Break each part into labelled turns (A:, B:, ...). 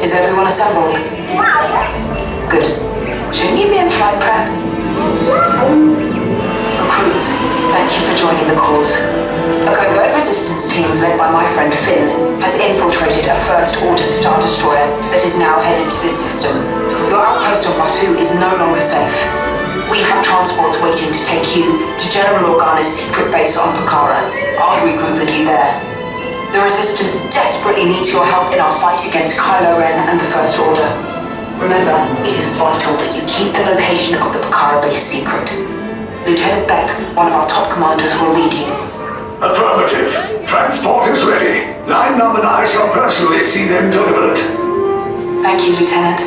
A: Is everyone assembled? Good. Shouldn't you be in flight prep? Recruits, thank you for joining the cause. A covert resistance team led by my friend Finn has infiltrated a First Order Star Destroyer that is now headed to this system. Your outpost on Batu is no longer safe. We have transports waiting to take you to General Organa's secret base on Pakara. I'll regroup with you there. The Resistance desperately needs your help in our fight against Kylo Ren and the First Order. Remember, it is vital that you keep the location of the Pakara base secret. Lieutenant Beck, one of our top commanders, will lead you.
B: Affirmative. Transport is ready. 9 Nominai shall personally see them delivered.
A: Thank you, Lieutenant.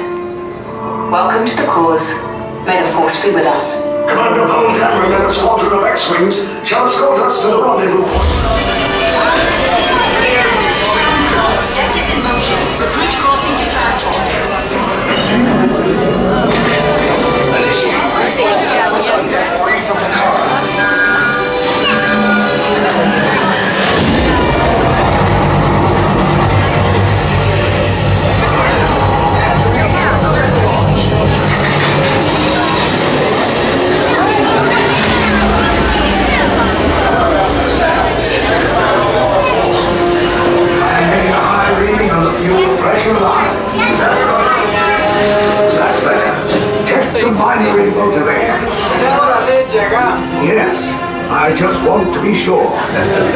A: Welcome to the cause. May the Force be with us.
B: Commander Paul Dameron and a squadron of X-Wings shall escort us to the rendezvous point.
C: Deck is in motion. Recruit crossing to transport.
B: Initiate reports on deck 3 from the car. Yes, I just want to be sure.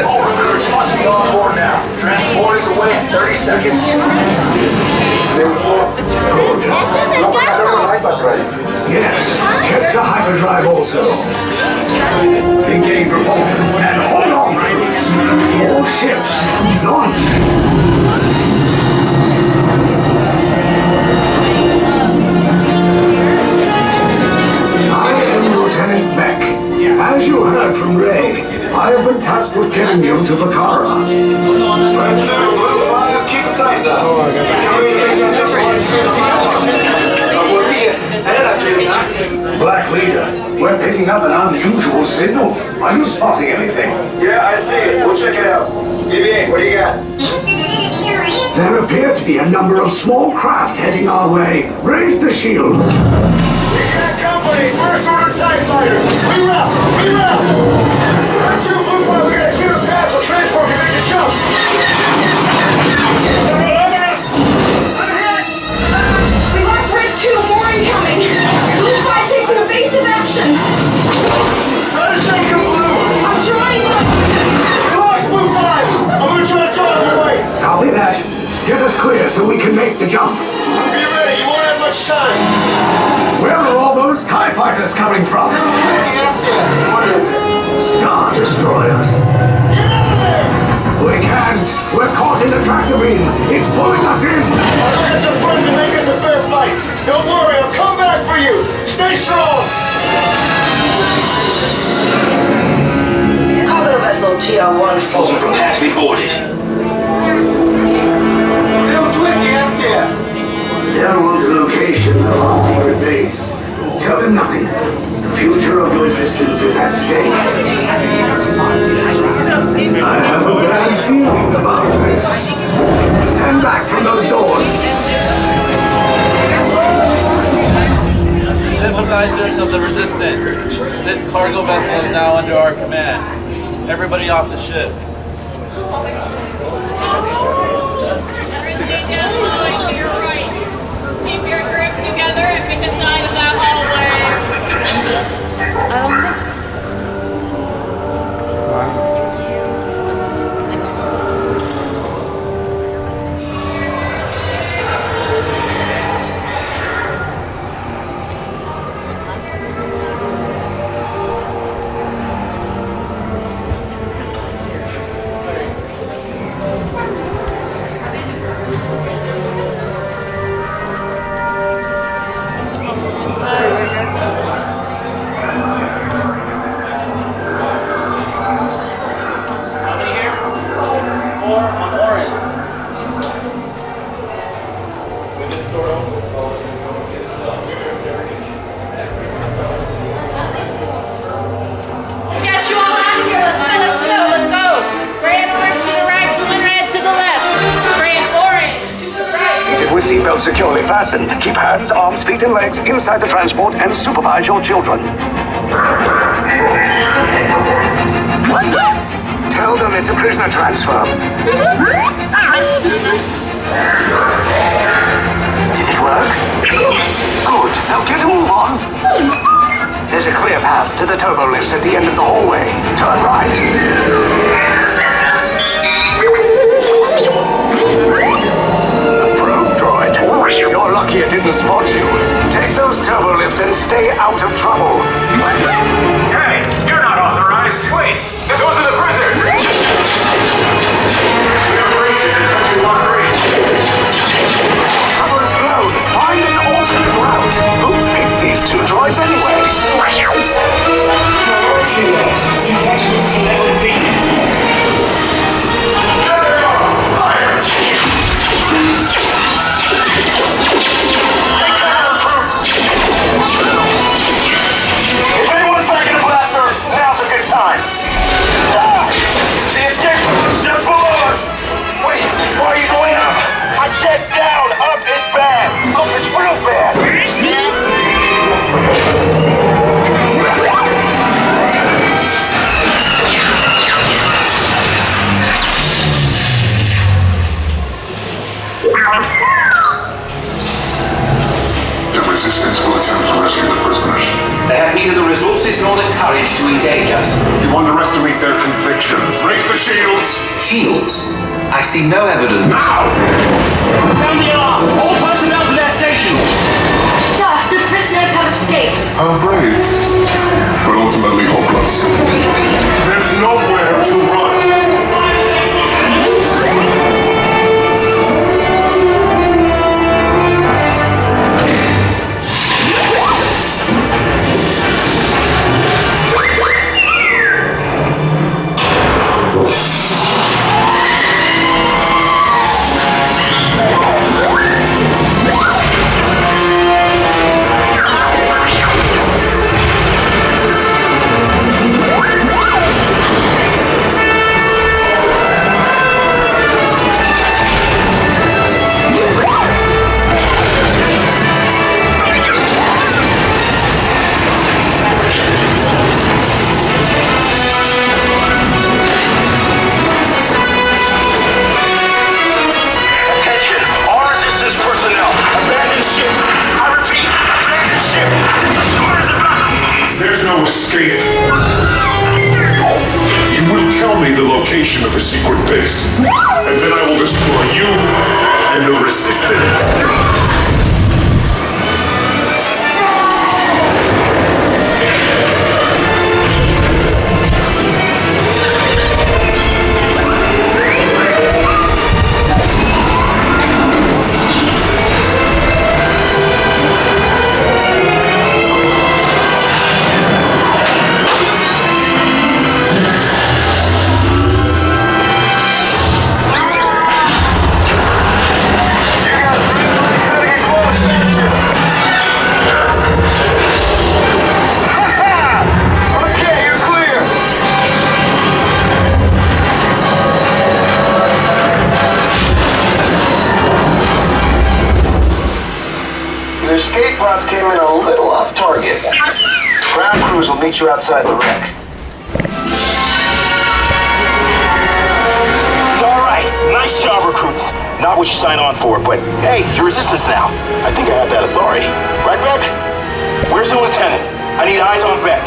D: All recruits must be on board now. Transport is away in 30 seconds.
B: Good. Yes, check the hyperdrive also. Engage propulsions and hold on, recruits. All ships, launch. Lieutenant Beck. As you heard from Rey, I have been tasked with getting you to Pakara.
D: Red 2, Blue 5, keep it tight now.
B: Black Leader, we're picking up an unusual signal. Are you spotting anything?
D: Yeah, I see it. We'll check it out. BB-8, what do you got?
B: There appear to be a number of small craft heading our way. Raise the shields.
D: We got company. First Order TIE fighters. We route. Red 2, Blue 5, we gotta clear a path so transport can make a jump.
E: We lost Red 2, more incoming. Blue 5 taking evasive action.
D: Try to shake him, Blue.
E: I'm trying.
D: We lost Blue 5. I'm gonna try to draw him away.
B: Copy that. Get us clear so we can make the jump.
D: Be ready. You won't have much time.
B: Where are all those TIE fighters coming from? Star Destroyers.
D: Get out of there.
B: We can't. We're caught in the tractor beam. It's pulling us in.
D: I'll get some friends and make this a fair fight. Don't worry, I'll come back for you. Stay strong.
A: Cargo vessel TR-1
F: Fossil prepare to be boarded.
B: Tell them the location of our secret base. Tell them nothing. The future of the Resistance is at stake. I have a bad feeling about this. Stand back from those doors.
G: Sympathizers of the Resistance, this cargo vessel is now under our command. Everybody off the ship.
H: Keep your group together and pick a side of that hallway.
B: seatbelt securely fastened. Keep hands, arms, feet, and legs inside the transport and supervise your children. Tell them it's a prisoner transfer. Did it work? Good. Now get a move on. There's a clear path to the turbo lifts at the end of the hallway. Turn right. A probe droid. You're lucky it didn't spot you. Take those turbo lifts and stay out of trouble.
D: Hey, you're not authorized. Wait, those are the prisoners.
B: Cover is blown. Find an alternate route. Who picked these two droids anyway?
D: Detachment to level D. If anyone's back in the blaster, now's a good time. The escape route is just below us. Wait, why are you going up? I said down. Up is bad. Up is real bad.
F: The resistance will attempt to rescue the prisoners.
I: They have neither the resources nor the courage to engage us.
F: You underestimate their conviction. Raise the shields!
I: Shields? I see no evidence.
F: Now!
I: Sound the alarm! All personnel to their stations!
H: Sir, the prisoners have escaped.
F: How brave, but ultimately hopeless. There's nowhere to run. Escape. You will tell me the location of the secret base, and then I will destroy you and the Resistance.
D: Escape pods came in a little off target. Ground crews will meet you outside the wreck.
J: All right, nice job, recruits. Not what you signed on for, but hey, you're Resistance now. I think I have that authority. Right, Beck? Where's the lieutenant? I need eyes on Beck.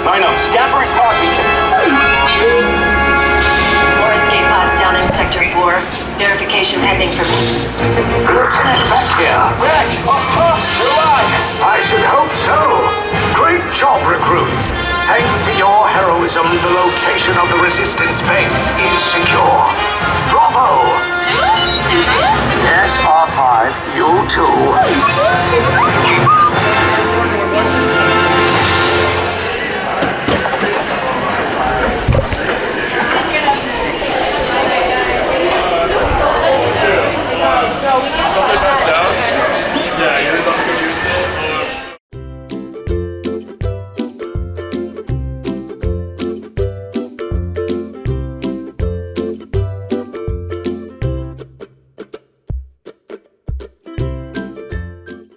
J: I know, scan for his pod beacon.
K: More escape pods down in Sector 4. Verification pending for me.
B: Lieutenant Beck here.
J: Beck! You're alive!
B: I should hope so. Great job, recruits. Thanks to your heroism, the location of the Resistance base is secure. Bravo! Yes, R5, you too.